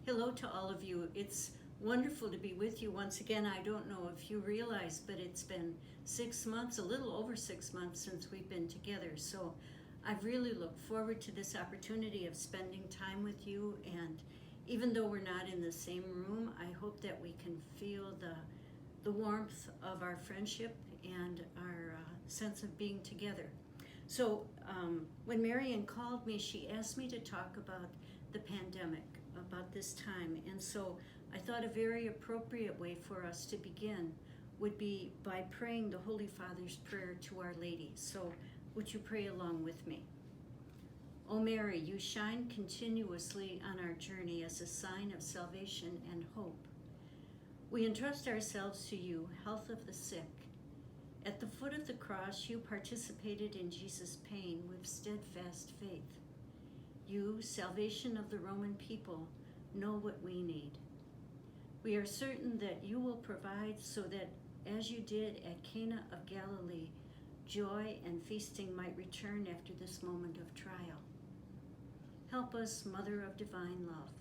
Hello to all of you. It's wonderful to be with you once again. I don't know if you realize, but it's been 6 months, a little over 6 months since we've been together. So I really look forward to this opportunity of spending time with you. And even though we're not in the same room, I hope that we can feel the warmth of our friendship and our sense of being together. So when Marian called me, she asked me to talk about the pandemic, about this time. And so I thought a very appropriate way for us to begin would be by praying the Holy Father's prayer to Our Lady. So would you pray along with me? O Mary, you shine continuously on our journey as a sign of salvation and hope. We entrust ourselves to you, health of the sick. At the foot of the cross, you participated in Jesus' pain with steadfast faith. You, salvation of the Roman people, know what we need. We are certain that you will provide so that, as you did at Cana of Galilee, joy and feasting might return after this moment of trial. Help us, Mother of Divine Love,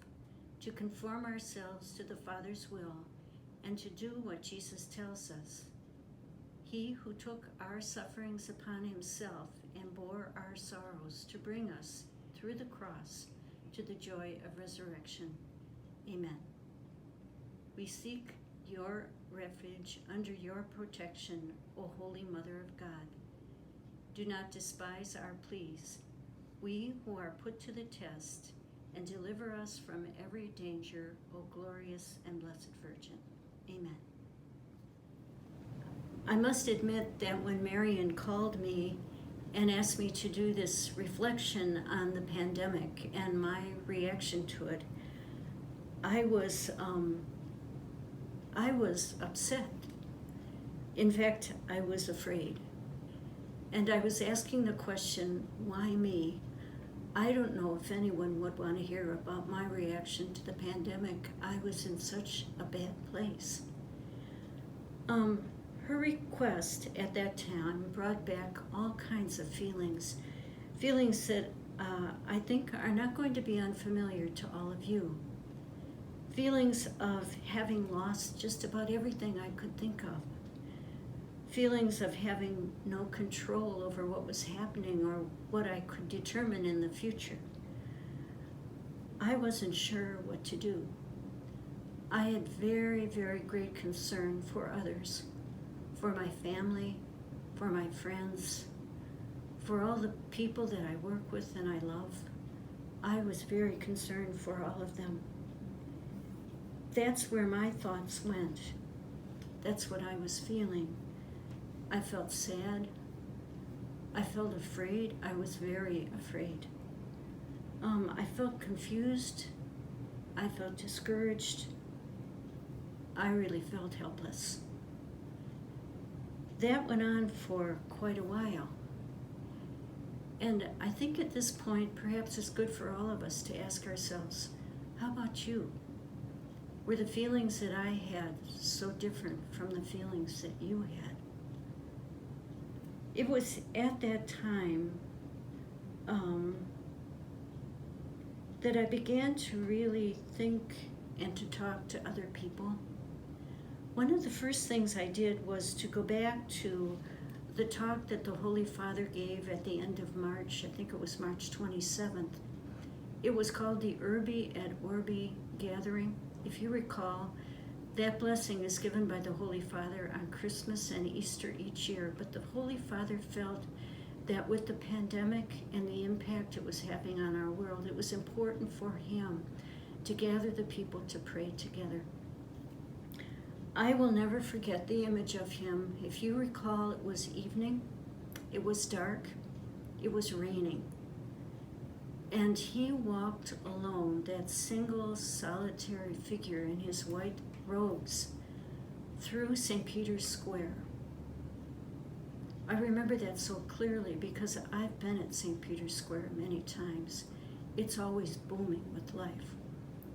to conform ourselves to the Father's will and to do what Jesus tells us. He who took our sufferings upon himself and bore our sorrows to bring us through the cross to the joy of resurrection. Amen. We seek your refuge under your protection, O Holy Mother of God. Do not despise our pleas, we who are put to the test, and deliver us from every danger, O glorious and blessed Virgin. Amen. I must admit that when Marian called me and asked me to do this reflection on the pandemic and my reaction to it, I was upset. In fact, I was afraid. And I was asking the question, why me? I don't know if anyone would want to hear about my reaction to the pandemic. I was in such a bad place. Her request at that time brought back all kinds of feelings that I think are not going to be unfamiliar to all of you. Feelings of having lost just about everything I could think of. Feelings of having no control over what was happening or what I could determine in the future. I wasn't sure what to do. I had very, very great concern for others, for my family, for my friends, for all the people that I work with and I love. I was very concerned for all of them. That's where my thoughts went. That's what I was feeling. I felt sad. I felt afraid. I was very afraid. I felt confused. I felt discouraged. I really felt helpless. That went on for quite a while. And I think at this point, perhaps it's good for all of us to ask ourselves, how about you? Were the feelings that I had so different from the feelings that you had? It was at that time that I began to really think and to talk to other people. One of the first things I did was to go back to the talk that the Holy Father gave at the end of March. I think it was March 27th. It was called the Urbi et Orbi Gathering. If you recall, that blessing is given by the Holy Father on Christmas and Easter each year, but the Holy Father felt that with the pandemic and the impact it was having on our world, it was important for him to gather the people to pray together. I will never forget the image of him. If you recall, it was evening, it was dark, it was raining, and he walked alone, that single solitary figure in his white robes, through St. Peter's Square. I remember that so clearly because I've been at St. Peter's Square many times. It's always booming with life.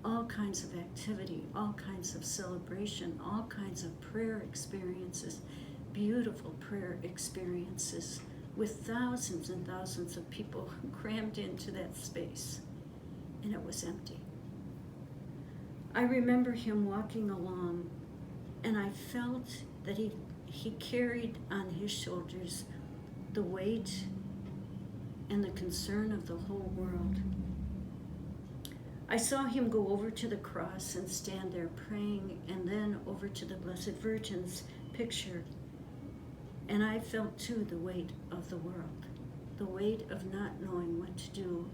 All kinds of activity, all kinds of celebration, all kinds of prayer experiences, beautiful prayer experiences with thousands and thousands of people crammed into that space. And it was empty. I remember him walking along, and I felt that he carried on his shoulders the weight and the concern of the whole world. I saw him go over to the cross and stand there praying, and then over to the Blessed Virgin's picture. And I felt too the weight of the world, the weight of not knowing what to do,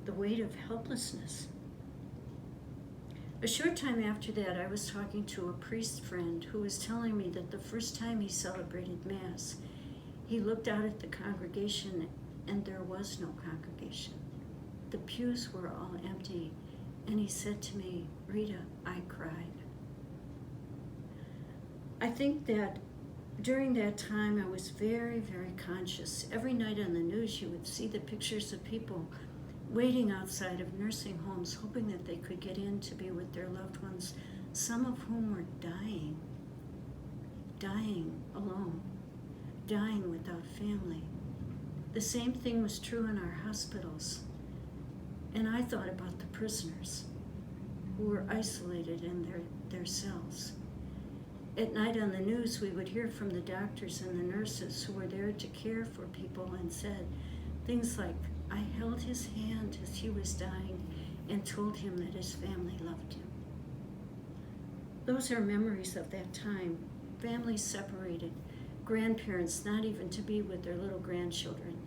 the weight of helplessness. A short time after that, I was talking to a priest friend who was telling me that the first time he celebrated Mass, he looked out at the congregation and there was no congregation. The pews were all empty, and he said to me, "Rita, I cried." I think that during that time I was very, very conscious. Every night on the news you would see the pictures of people waiting outside of nursing homes, hoping that they could get in to be with their loved ones, some of whom were dying alone, dying without family. The same thing was true in our hospitals. And I thought about the prisoners who were isolated in their cells. At night on the news, we would hear from the doctors and the nurses who were there to care for people and said things like, "I held his hand as he was dying and told him that his family loved him." Those are memories of that time. Families separated, grandparents not even to be with their little grandchildren.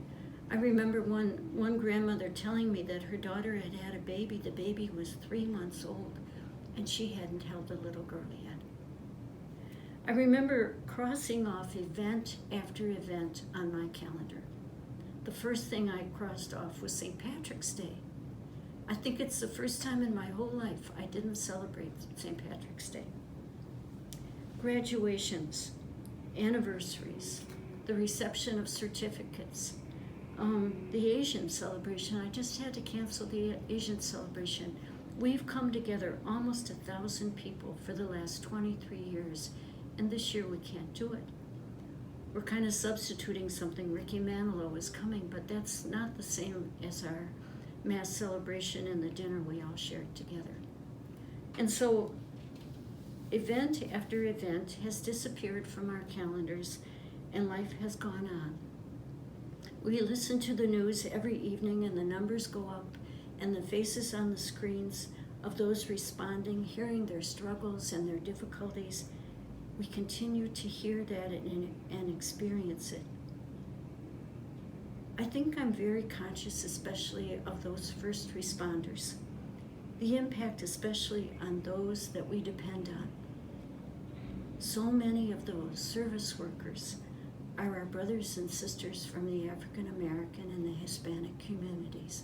I remember one grandmother telling me that her daughter had had a baby. The baby was 3 months old, and she hadn't held the little girl yet. I remember crossing off event after event on my calendar. The first thing I crossed off was St. Patrick's Day. I think it's the first time in my whole life I didn't celebrate St. Patrick's Day. Graduations, anniversaries, the reception of certificates, the Asian celebration. I just had to cancel the Asian celebration. We've come together almost 1,000 people for the last 23 years, and this year we can't do it. We're kind of substituting something. Ricky Manilow is coming, but that's not the same as our Mass celebration and the dinner we all shared together. And so event after event has disappeared from our calendars, and life has gone on. We listen to the news every evening, and the numbers go up, and the faces on the screens of those responding, hearing their struggles and their difficulties, we continue to hear that and experience it. I think I'm very conscious, especially of those first responders, the impact especially on those that we depend on. So many of those service workers are our brothers and sisters from the African American and the Hispanic communities.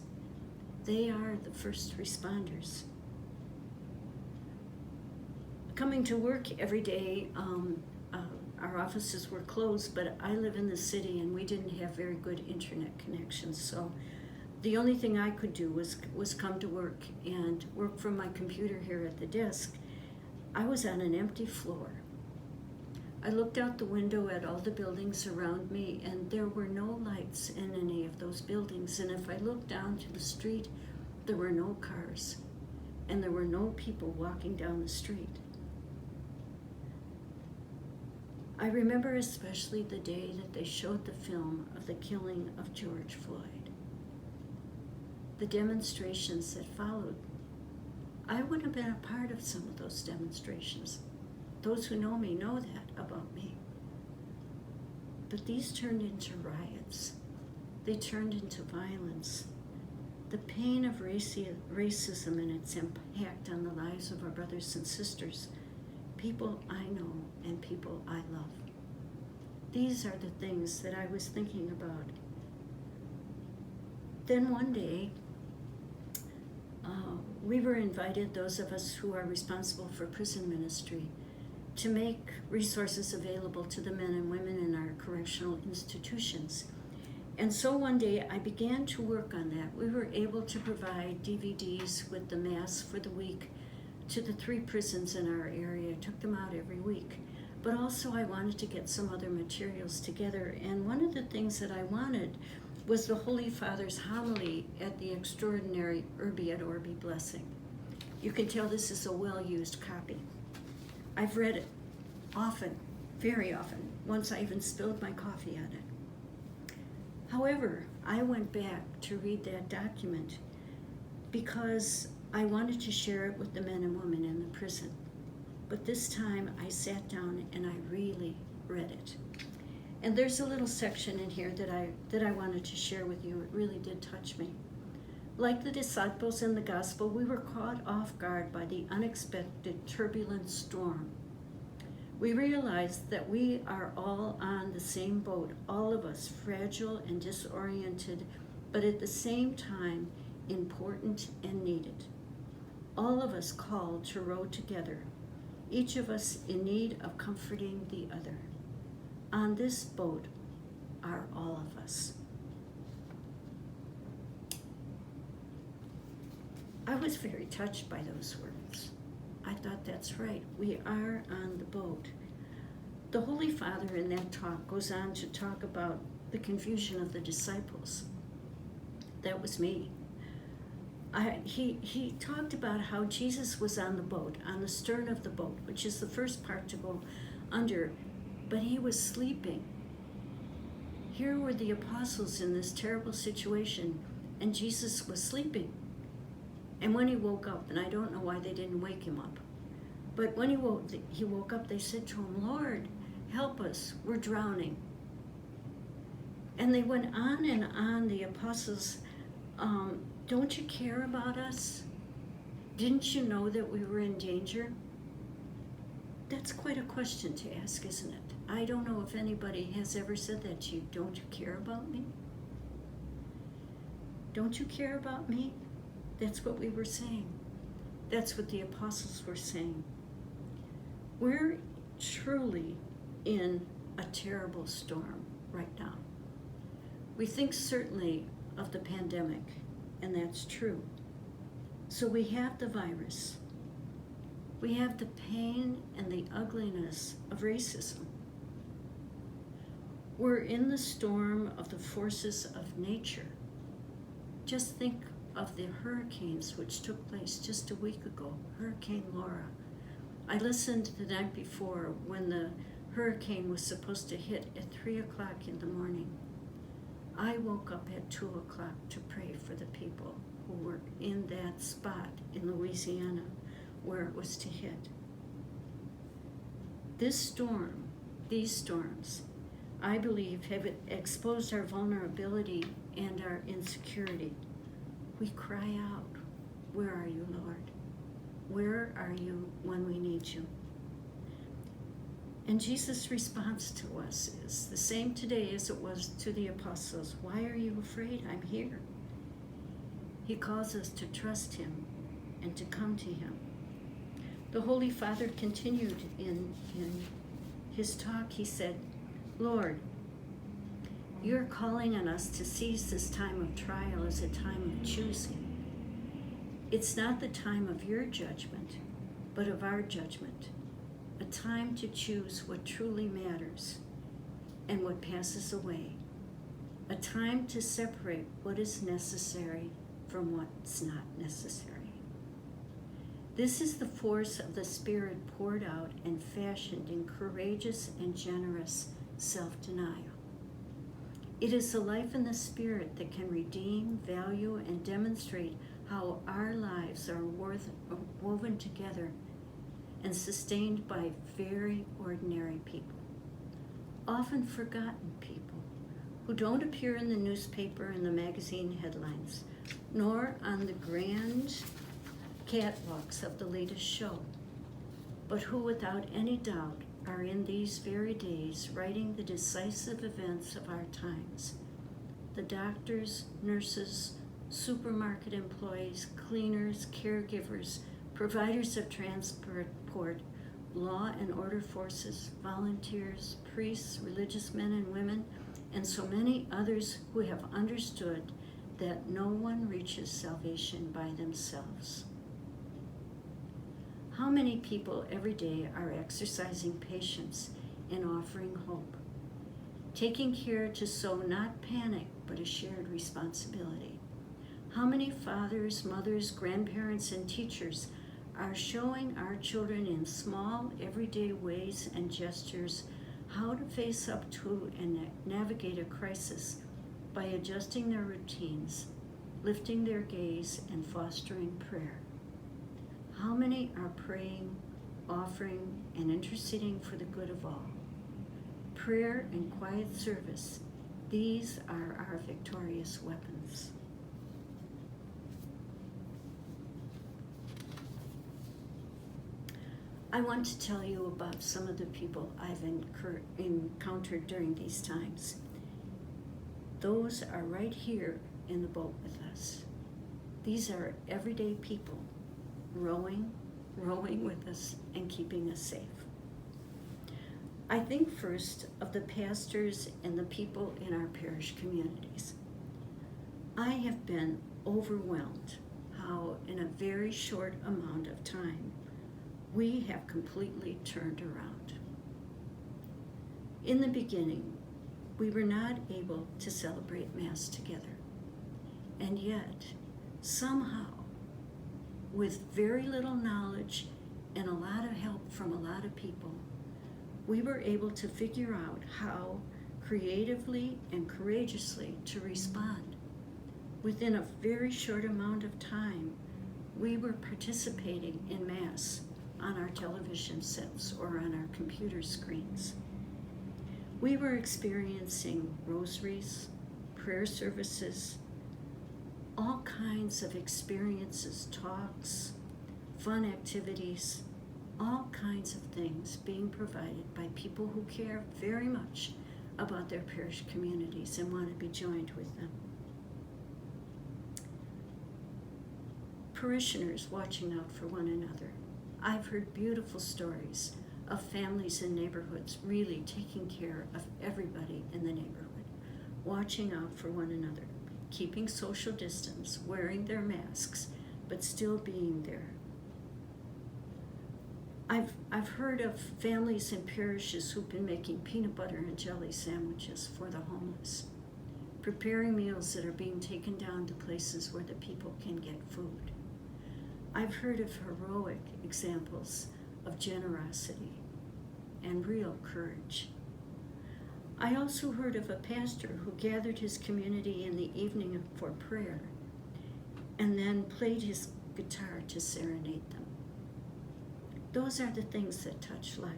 They are the first responders. Coming to work every day, our offices were closed, but I live in the city and we didn't have very good internet connections, so the only thing I could do was come to work and work from my computer here at the desk. I was on an empty floor. I looked out the window at all the buildings around me, and there were no lights in any of those buildings. And if I looked down to the street, there were no cars, and there were no people walking down the street. I remember especially the day that they showed the film of the killing of George Floyd. The demonstrations that followed. I would have been a part of some of those demonstrations. Those who know me know that about me. But these turned into riots. They turned into violence. The pain of racism and its impact on the lives of our brothers and sisters, people I know and people I love. These are the things that I was thinking about. Then one day, we were invited, those of us who are responsible for prison ministry, to make resources available to the men and women in our correctional institutions. And so one day I began to work on that. We were able to provide DVDs with the Mass for the week to the 3 prisons in our area. I took them out every week. But also I wanted to get some other materials together. And one of the things that I wanted was the Holy Father's homily at the extraordinary Urbi et Orbi blessing. You can tell this is a well-used copy. I've read it often, very often. Once I even spilled my coffee on it. However, I went back to read that document because I wanted to share it with the men and women in the prison. But this time I sat down and I really read it. And there's a little section in here that I wanted to share with you. It really did touch me. Like the disciples in the gospel, we were caught off guard by the unexpected turbulent storm. We realized that we are all on the same boat, all of us fragile and disoriented, but at the same time important and needed. All of us called to row together, each of us in need of comforting the other. On this boat are all of us. I was very touched by those words. I thought that's right. We are on the boat. The Holy Father in that talk goes on to talk about the confusion of the disciples. That was me. He talked about how Jesus was on the boat, on the stern of the boat, which is the first part to go under, but he was sleeping. Here were the apostles in this terrible situation, and Jesus was sleeping. And when he woke up, and I don't know why they didn't wake him up, but when he woke up, they said to him, "Lord, help us, we're drowning." And they went on and on, the apostles, "Don't you care about us? Didn't you know that we were in danger?" That's quite a question to ask, isn't it? I don't know if anybody has ever said that to you. Don't you care about me? Don't you care about me? That's what we were saying. That's what the apostles were saying. We're truly in a terrible storm right now. We think certainly of the pandemic, and that's true. So we have the virus. We have the pain and the ugliness of racism. We're in the storm of the forces of nature. Just think of the hurricanes which took place just a week ago, Hurricane Laura. I listened the night before when the hurricane was supposed to hit at 3 o'clock in the morning. I woke up at 2 o'clock to pray for the people who were in that spot in Louisiana where it was to hit. This storm, these storms, I believe have exposed our vulnerability and our insecurity. We cry out, "Where are you, Lord? Where are you when we need you?" And Jesus' response to us is the same today as it was to the apostles. "Why are you afraid? I'm here." He calls us to trust him and to come to him. The Holy Father continued in his talk. He said, "Lord, you're calling on us to seize this time of trial as a time of choosing. It's not the time of your judgment, but of our judgment. A time to choose what truly matters and what passes away. A time to separate what is necessary from what's not necessary. This is the force of the Spirit poured out and fashioned in courageous and generous self-denial. It is the life in the Spirit that can redeem, value, and demonstrate how our lives are woven together and sustained by very ordinary people, often forgotten people, who don't appear in the newspaper and the magazine headlines, nor on the grand catwalks of the latest show, but who without any doubt are in these very days writing the decisive events of our times. The doctors, nurses, supermarket employees, cleaners, caregivers, providers of transport, law and order forces, volunteers, priests, religious men and women, and so many others who have understood that no one reaches salvation by themselves. How many people every day are exercising patience and offering hope, taking care to sow not panic but a shared responsibility? How many fathers, mothers, grandparents, and teachers are showing our children in small, everyday ways and gestures how to face up to and navigate a crisis by adjusting their routines, lifting their gaze, and fostering prayer. How many are praying, offering, and interceding for the good of all? Prayer and quiet service, these are our victorious weapons. I want to tell you about some of the people I've encountered during these times. Those are right here in the boat with us. These are everyday people rowing with us and keeping us safe. I think first of the pastors and the people in our parish communities. I have been overwhelmed how in a very short amount of time we have completely turned around. In the beginning, we were not able to celebrate Mass together. And yet, somehow, with very little knowledge and a lot of help from a lot of people, we were able to figure out how creatively and courageously to respond. Within a very short amount of time, we were participating in Mass on our television sets or on our computer screens. We were experiencing rosaries, prayer services, all kinds of experiences, talks, fun activities, all kinds of things being provided by people who care very much about their parish communities and want to be joined with them. Parishioners watching out for one another. I've heard beautiful stories of families in neighborhoods really taking care of everybody in the neighborhood, watching out for one another, keeping social distance, wearing their masks, but still being there. I've heard of families in parishes who've been making peanut butter and jelly sandwiches for the homeless, preparing meals that are being taken down to places where the people can get food. I've heard of heroic examples of generosity and real courage. I also heard of a pastor who gathered his community in the evening for prayer and then played his guitar to serenade them. Those are the things that touch life.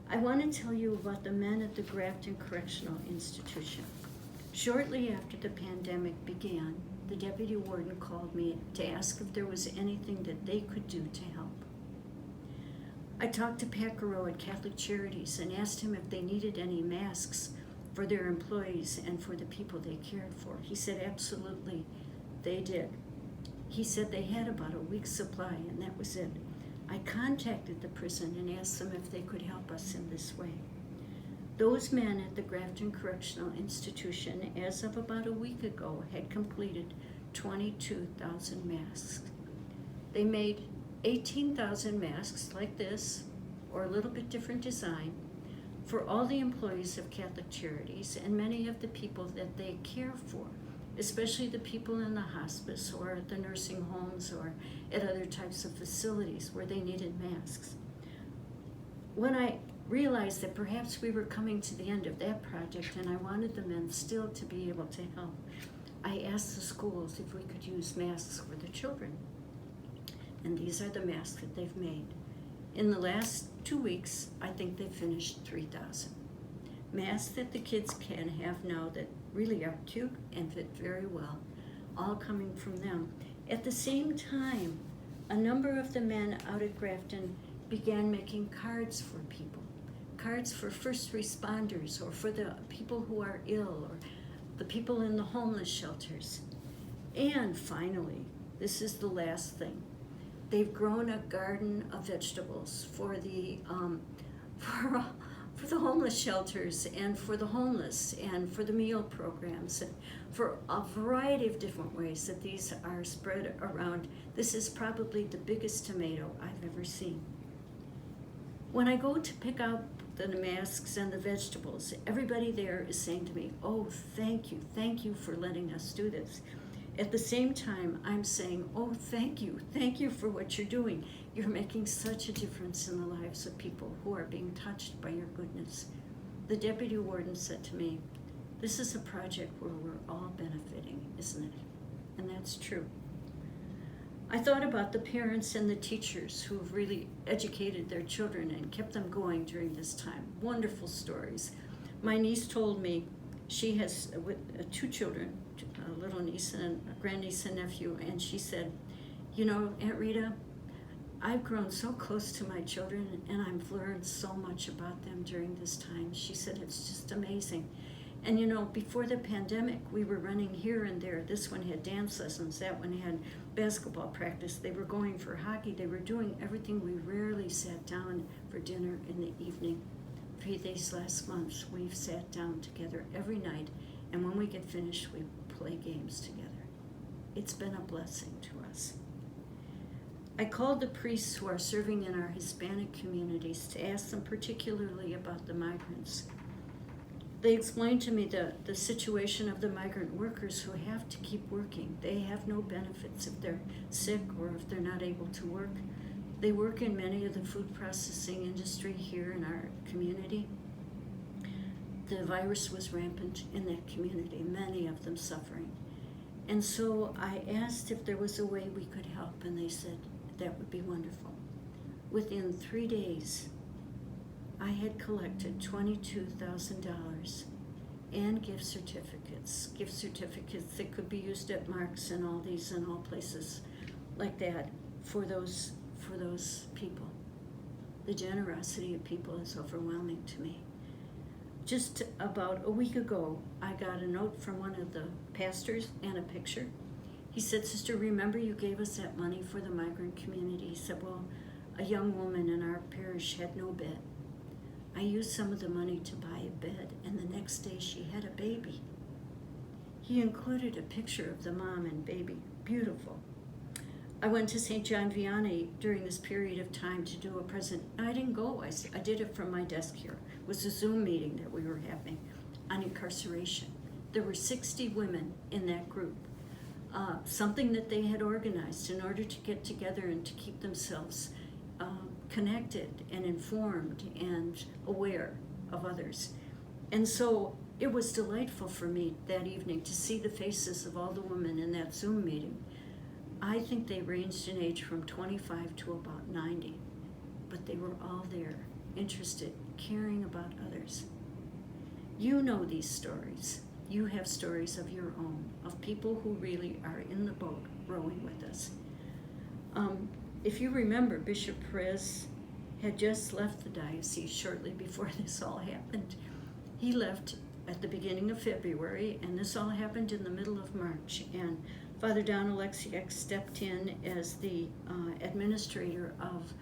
I want to tell you about the men at the Grafton Correctional Institution. Shortly after the pandemic began, the deputy warden called me to ask if there was anything that they could do to help. I talked to Pat Garreau at Catholic Charities and asked him if they needed any masks for their employees and for the people they cared for. He said absolutely they did. He said they had about a week's supply and that was it. I contacted the prison and asked them if they could help us in this way. Those men at the Grafton Correctional Institution, as of about a week ago, had completed 22,000 masks. They made 18,000 masks like this, or a little bit different design, for all the employees of Catholic Charities and many of the people that they care for, especially the people in the hospice or at the nursing homes or at other types of facilities where they needed masks. When I realized that perhaps we were coming to the end of that project and I wanted the men still to be able to help, I asked the schools if we could use masks for the children. And these are the masks that they've made. In the last 2 weeks, I think they've finished 3,000. Masks that the kids can have now that really are cute and fit very well, all coming from them. At the same time, a number of the men out at Grafton began making cards for people, cards for first responders or for the people who are ill or the people in the homeless shelters. And finally, this is the last thing. They've grown a garden of vegetables for the homeless shelters and for the homeless and for the meal programs and for a variety of different ways that these are spread around. This is probably the biggest tomato I've ever seen. When I go to pick out the masks and the vegetables, everybody there is saying to me, "Oh, thank you for letting us do this." at the same time, I'm saying, oh, thank you for what you're doing. You're making such a difference in the lives of people who are being touched by your goodness. The deputy warden said to me, this is a project where we're all benefiting, isn't it? And that's true. I thought about the parents and the teachers who have really educated their children and kept them going during this time. Wonderful stories. My niece told me she has two children, a little niece and a grandniece and nephew, and she said, you know, Aunt Rita, I've grown so close to my children and I've learned so much about them during this time. She said, it's just amazing. And you know, before the pandemic, we were running here and there. This one had dance lessons, that one had basketball practice. They were going for hockey. They were doing everything. We rarely sat down for dinner in the evening. For these last months, we've sat down together every night, and when we get finished, we play games together. It's been a blessing to us. I called the priests who are serving in our Hispanic communities to ask them particularly about the migrants. They explained to me the situation of the migrant workers who have to keep working. They have no benefits if they're sick or if they're not able to work. They work in many of the food processing industry here in our community. The virus was rampant in that community, many of them suffering. And so I asked if there was a way we could help, and they said that would be wonderful. Within 3 days, I had collected $22,000 and gift certificates that could be used at Mark's and Aldi's and all places like that for those people. The generosity of people is overwhelming to me. Just about a week ago, I got a note from one of the pastors and a picture. He said, Sister, remember you gave us that money for the migrant community? He said, well, a young woman in our parish had no bed. I used some of the money to buy a bed, and the next day she had a baby. He included a picture of the mom and baby. Beautiful. I went to St. John Vianney during this period of time to do a present. I didn't go. I did it from my desk here. It was a Zoom meeting that we were having on incarceration. There were 60 women in that group. Something that they had organized in order to get together and to keep themselves connected and informed and aware of others. And so it was delightful for me that evening to see the faces of all the women in that Zoom meeting. I think they ranged in age from 25 to about 90, but they were all there, interested, caring about others. You know these stories. You have stories of your own, of people who really are in the boat rowing with us. If you remember, Bishop Perez had just left the diocese shortly before this all happened. He left at the beginning of February, and this all happened in the middle of March. And Father Don Alexiak stepped in as the administrator of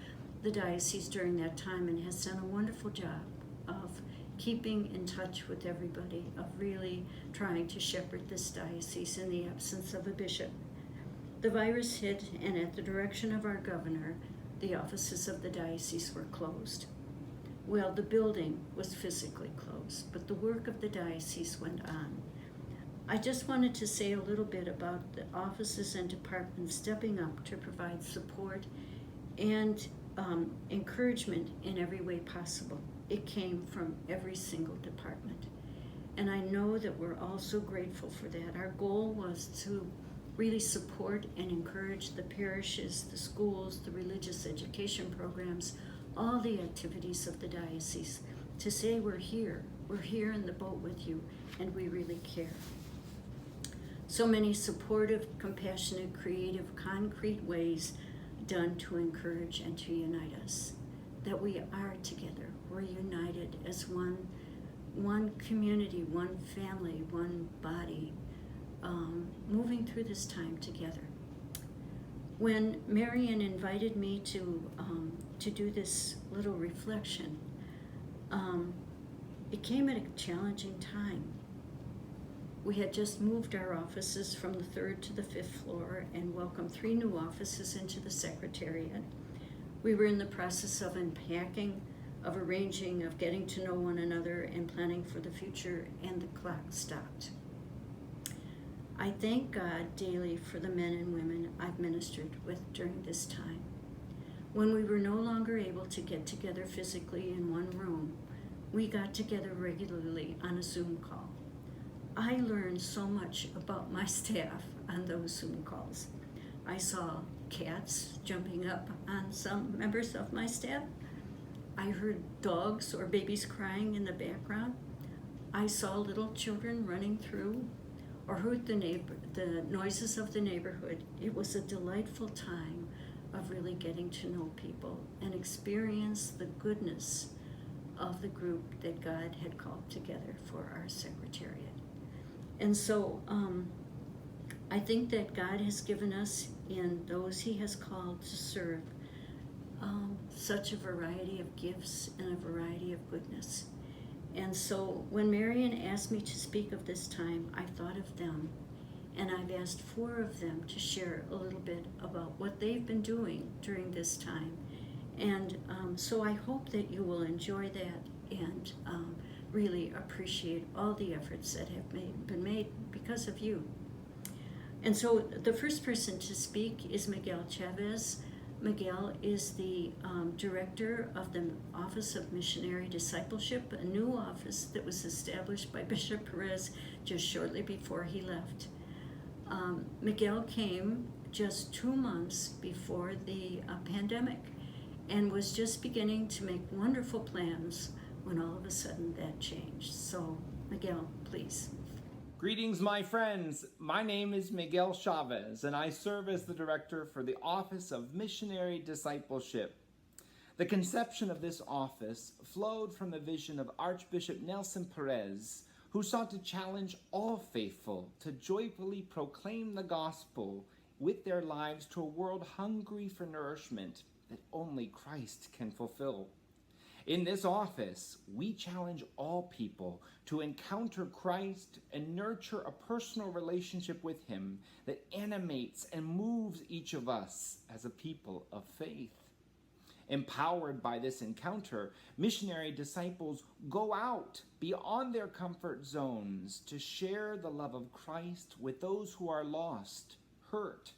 the diocese during that time and has done a wonderful job of keeping in touch with everybody, of really trying to shepherd this diocese in the absence of a bishop. The virus hit, and at the direction of our governor, the offices of the diocese were closed. Well, the building was physically closed, but the work of the diocese went on. I just wanted to say a little bit about the offices and departments stepping up to provide support and encouragement in every way possible. It came from every single department. And I know that we're all so grateful for that. Our goal was to really support and encourage the parishes, the schools, the religious education programs, all the activities of the diocese, to say we're here in the boat with you, and we really care. So many supportive, compassionate, creative, concrete ways done to encourage and to unite us, that we are together, we're united as one community, one family, one body, moving through this time together. When Marian invited me to do this little reflection, it came at a challenging time. We had just moved our offices from the 3rd to the 5th floor and welcomed 3 new offices into the Secretariat. We were in the process of unpacking, of arranging, of getting to know one another and planning for the future, and the clock stopped. I thank God daily for the men and women I've ministered with during this time. When we were no longer able to get together physically in one room, we got together regularly on a Zoom call. I learned so much about my staff on those Zoom calls. I saw cats jumping up on some members of my staff. I heard dogs or babies crying in the background. I saw little children running through or heard the noises of the neighborhood. It was a delightful time of really getting to know people and experience the goodness of the group that God had called together for our secretariat. And so I think that God has given us, in those He has called to serve, such a variety of gifts and a variety of goodness. And so when Marion asked me to speak of this time, I thought of them, and I've asked 4 of them to share a little bit about what they've been doing during this time. And so I hope that you will enjoy that and really appreciate all the efforts that have been made because of you. And so the first person to speak is Miguel Chavez. Miguel is the director of the Office of Missionary Discipleship, a new office that was established by Bishop Perez just shortly before he left. Miguel came just 2 months before the pandemic and was just beginning to make wonderful plans when all of a sudden that changed. So, Miguel, please. Greetings, my friends. My name is Miguel Chavez, and I serve as the director for the Office of Missionary Discipleship. The conception of this office flowed from the vision of Archbishop Nelson Perez, who sought to challenge all faithful to joyfully proclaim the gospel with their lives to a world hungry for nourishment that only Christ can fulfill. In this office, we challenge all people to encounter Christ and nurture a personal relationship with Him that animates and moves each of us as a people of faith. Empowered by this encounter, missionary disciples go out beyond their comfort zones to share the love of Christ with those who are lost, hurt,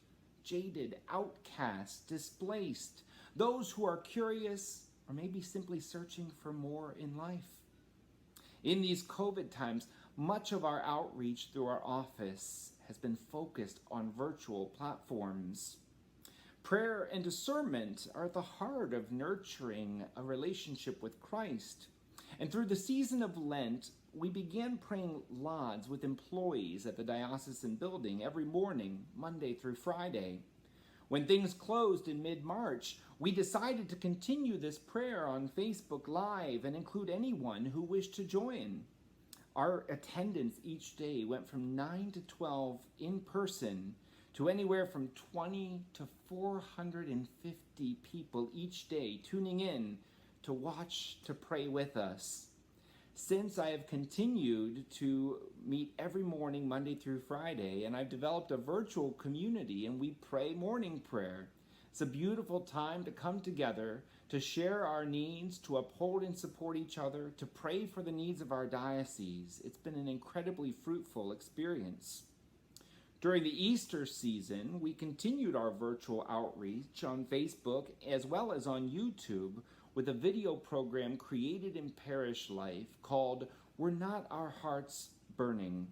jaded, outcast, displaced, those who are curious, or maybe simply searching for more in life. In these COVID times, much of our outreach through our office has been focused on virtual platforms. Prayer and discernment are at the heart of nurturing a relationship with Christ. And through the season of Lent, we began praying lauds with employees at the diocesan building every morning, Monday through Friday. When things closed in mid-March, we decided to continue this prayer on Facebook Live and include anyone who wished to join. Our attendance each day went from 9 to 12 in person to anywhere from 20 to 450 people each day tuning in to watch, to pray with us. Since I have continued to meet every morning, Monday through Friday, and I've developed a virtual community and we pray morning prayer. It's a beautiful time to come together, to share our needs, to uphold and support each other, to pray for the needs of our diocese. It's been an incredibly fruitful experience. During the Easter season, we continued our virtual outreach on Facebook as well as on YouTube with a video program created in Parish Life called Were Not Our Hearts Burning?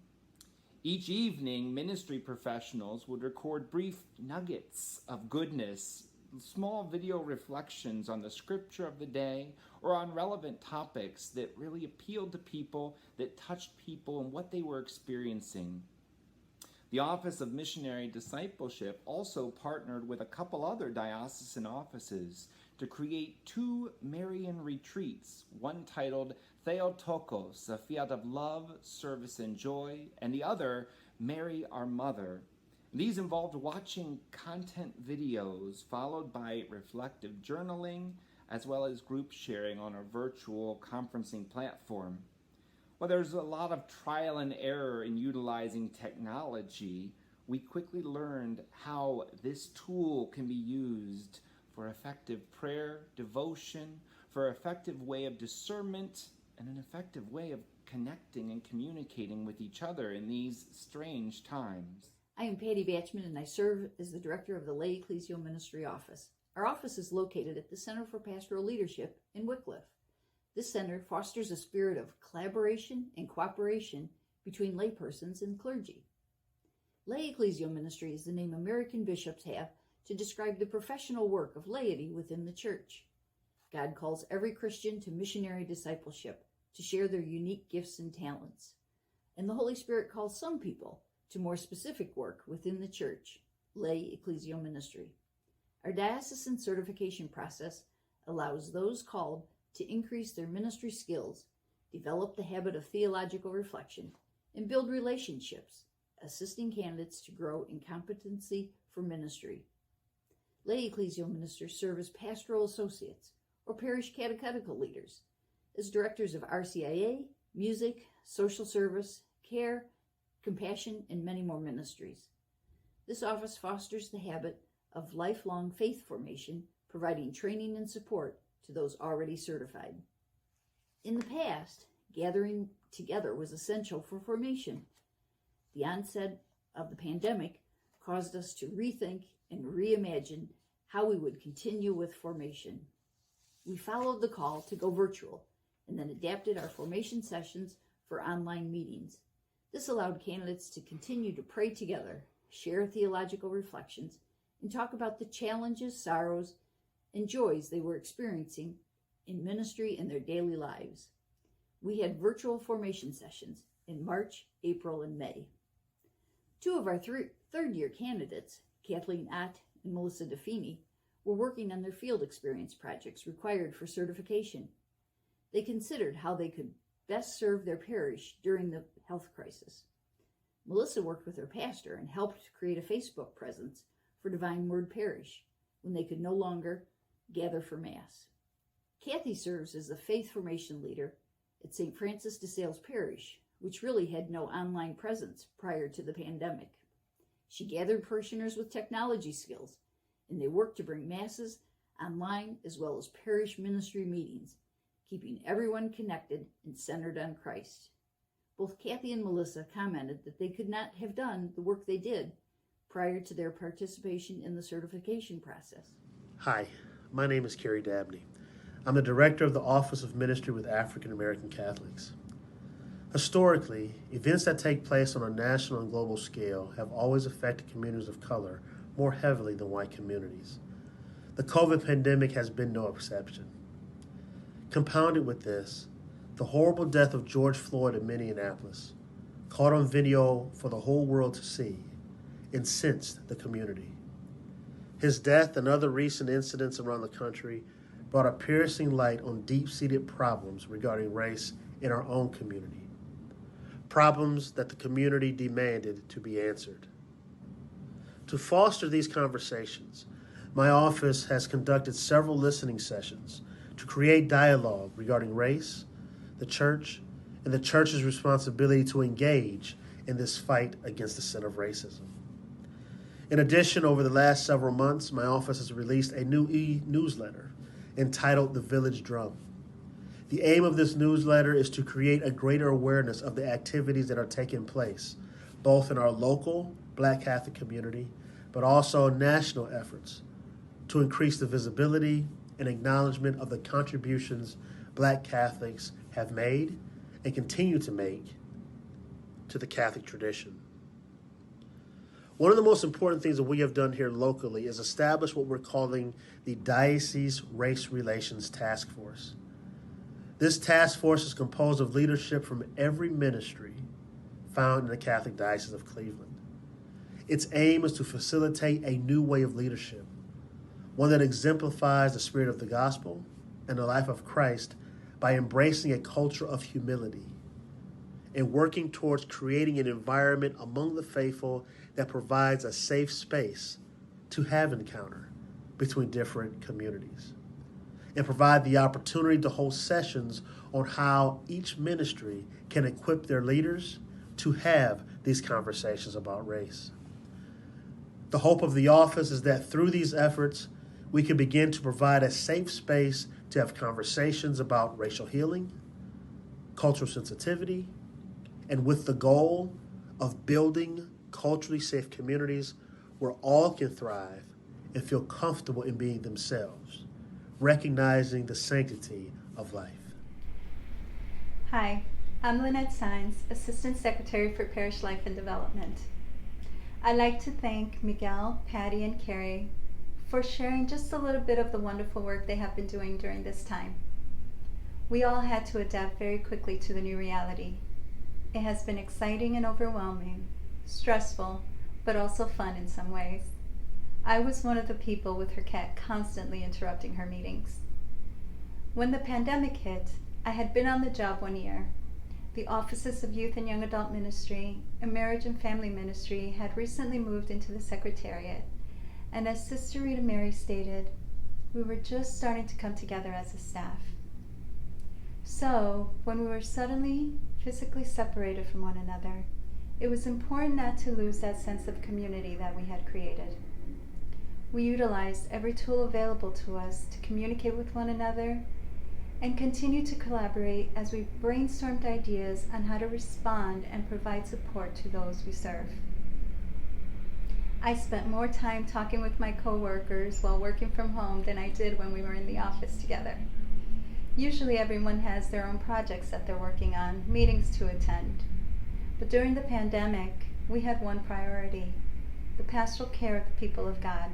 Each evening, ministry professionals would record brief nuggets of goodness, small video reflections on the scripture of the day or on relevant topics that really appealed to people, that touched people and what they were experiencing. The Office of Missionary Discipleship also partnered with a couple other diocesan offices to create 2 Marian retreats, one titled Theotokos, a fiat of love, service, and joy, and the other, Mary Our Mother. These involved watching content videos followed by reflective journaling, as well as group sharing on a virtual conferencing platform. While there's a lot of trial and error in utilizing technology, we quickly learned how this tool can be used for effective prayer, devotion, for an effective way of discernment, and an effective way of connecting and communicating with each other in these strange times. I am Patty Batchman, and I serve as the director of the Lay Ecclesial Ministry Office. Our office is located at the Center for Pastoral Leadership in Wycliffe. This center fosters a spirit of collaboration and cooperation between laypersons and clergy. Lay Ecclesial Ministry is the name American bishops have to describe the professional work of laity within the church. God calls every Christian to missionary discipleship, to share their unique gifts and talents. And the Holy Spirit calls some people to more specific work within the church, Lay Ecclesial Ministry. Our diocesan certification process allows those called to increase their ministry skills, develop the habit of theological reflection, and build relationships, assisting candidates to grow in competency for ministry. Lay ecclesial ministers serve as pastoral associates or parish catechetical leaders, as directors of RCIA, music, social service, care, compassion, and many more ministries. This office fosters the habit of lifelong faith formation, providing training and support to those already certified. In the past, gathering together was essential for formation. The onset of the pandemic caused us to rethink and reimagine how we would continue with formation. We followed the call to go virtual and then adapted our formation sessions for online meetings. This allowed candidates to continue to pray together, share theological reflections, and talk about the challenges, sorrows, and joys they were experiencing in ministry and their daily lives. We had virtual formation sessions in March, April, and May. Two of our third-year candidates, Kathleen Ott and Melissa DeFini, were working on their field experience projects required for certification. They considered how they could best serve their parish during the health crisis. Melissa worked with her pastor and helped create a Facebook presence for Divine Word Parish when they could no longer gather for Mass. Kathy serves as the faith formation leader at St. Francis de Sales Parish, which really had no online presence prior to the pandemic. She gathered parishioners with technology skills, and they worked to bring Masses online as well as parish ministry meetings, keeping everyone connected and centered on Christ. Both Kathy and Melissa commented that they could not have done the work they did prior to their participation in the certification process. Hi, my name is Kerry Dabney. I'm the director of the Office of Ministry with African American Catholics. Historically, events that take place on a national and global scale have always affected communities of color more heavily than white communities. The COVID pandemic has been no exception. Compounded with this, the horrible death of George Floyd in Minneapolis, caught on video for the whole world to see, incensed the community. His death and other recent incidents around the country brought a piercing light on deep-seated problems regarding race in our own community, problems that the community demanded to be answered. To foster these conversations, my office has conducted several listening sessions to create dialogue regarding race, the church, and the church's responsibility to engage in this fight against the sin of racism. In addition, over the last several months, my office has released a new e-newsletter entitled The Village Drum. The aim of this newsletter is to create a greater awareness of the activities that are taking place, both in our local Black Catholic community, but also national efforts to increase the visibility and acknowledgement of the contributions Black Catholics have made and continue to make to the Catholic tradition. One of the most important things that we have done here locally is establish what we're calling the Diocese Race Relations Task Force. This task force is composed of leadership from every ministry found in the Catholic Diocese of Cleveland. Its aim is to facilitate a new way of leadership, one that exemplifies the spirit of the gospel and the life of Christ by embracing a culture of humility and working towards creating an environment among the faithful that provides a safe space to have encounter between different communities and provide the opportunity to hold sessions on how each ministry can equip their leaders to have these conversations about race. The hope of the office is that through these efforts, we can begin to provide a safe space to have conversations about racial healing, cultural sensitivity, and with the goal of building culturally safe communities where all can thrive and feel comfortable in being themselves, recognizing the sanctity of life. Hi, I'm Lynette Sines, Assistant Secretary for Parish Life and Development. I'd like to thank Miguel, Patty, and Carrie for sharing just a little bit of the wonderful work they have been doing during this time. We all had to adapt very quickly to the new reality. It has been exciting and overwhelming, stressful, but also fun in some ways. I was one of the people with her cat constantly interrupting her meetings. When the pandemic hit, I had been on the job 1 year. The Offices of Youth and Young Adult Ministry and Marriage and Family Ministry had recently moved into the Secretariat, and as Sister Rita Mary stated, we were just starting to come together as a staff. So, when we were suddenly physically separated from one another, it was important not to lose that sense of community that we had created. We utilized every tool available to us to communicate with one another and continue to collaborate as we brainstormed ideas on how to respond and provide support to those we serve. I spent more time talking with my coworkers while working from home than I did when we were in the office together. Usually everyone has their own projects that they're working on, meetings to attend. But during the pandemic, we had one priority: the pastoral care of the people of God.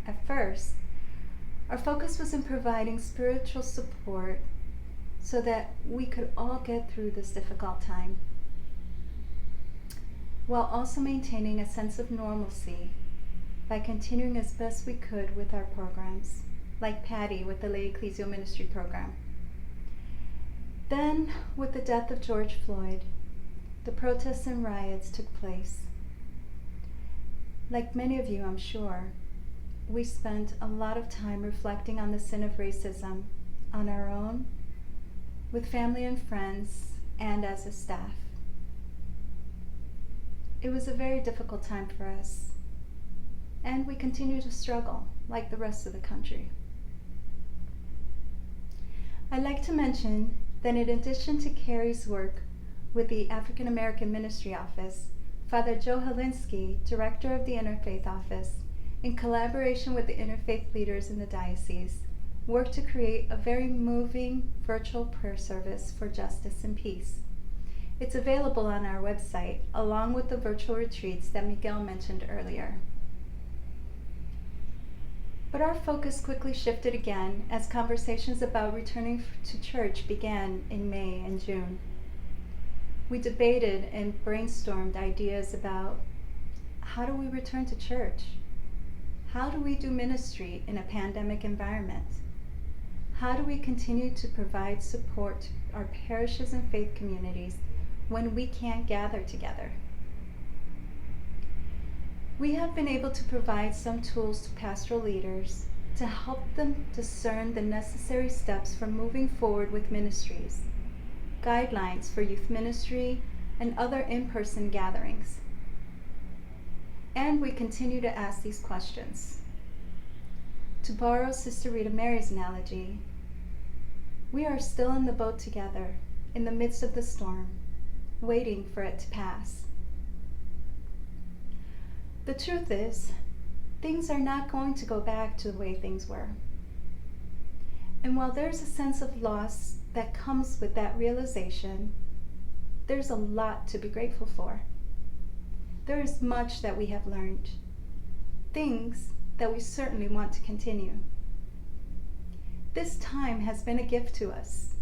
At first, our focus was in providing spiritual support so that we could all get through this difficult time, while also maintaining a sense of normalcy by continuing as best we could with our programs, like Patty with the Lay Ecclesial Ministry program. Then, with the death of George Floyd, the protests and riots took place. Like many of you, I'm sure, we spent a lot of time reflecting on the sin of racism on our own, with family and friends, and as a staff. It was a very difficult time for us, and we continue to struggle like the rest of the country. I'd like to mention that in addition to Carrie's work with the African American Ministry Office, Father Joe Helinsky, Director of the Interfaith Office, in collaboration with the interfaith leaders in the diocese, worked to create a very moving virtual prayer service for justice and peace. It's available on our website, along with the virtual retreats that Miguel mentioned earlier. But our focus quickly shifted again as conversations about returning to church began in May and June. We debated and brainstormed ideas about how do we return to church? How do we do ministry in a pandemic environment? How do we continue to provide support to our parishes and faith communities when we can't gather together? We have been able to provide some tools to pastoral leaders to help them discern the necessary steps for moving forward with ministries, guidelines for youth ministry and other in-person gatherings. And we continue to ask these questions. To borrow Sister Rita Mary's analogy, we are still in the boat together in the midst of the storm, waiting for it to pass. The truth is, things are not going to go back to the way things were. And while there's a sense of loss that comes with that realization, there's a lot to be grateful for. There is much that we have learned, things that we certainly want to continue. This time has been a gift to us,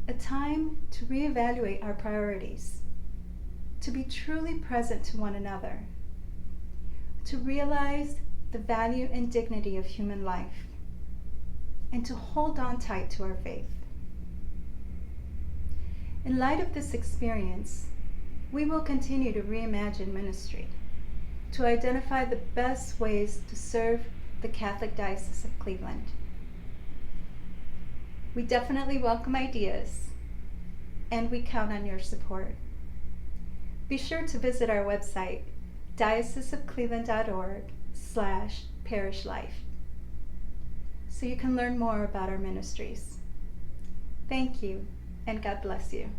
a time to reevaluate our priorities, to be truly present to one another, to realize the value and dignity of human life, and to hold on tight to our faith. In light of this experience, we will continue to reimagine ministry, to identify the best ways to serve the Catholic Diocese of Cleveland. We definitely welcome ideas, and we count on your support. Be sure to visit our website, dioceseofcleveland.org/parishlife, so you can learn more about our ministries. Thank you, and God bless you.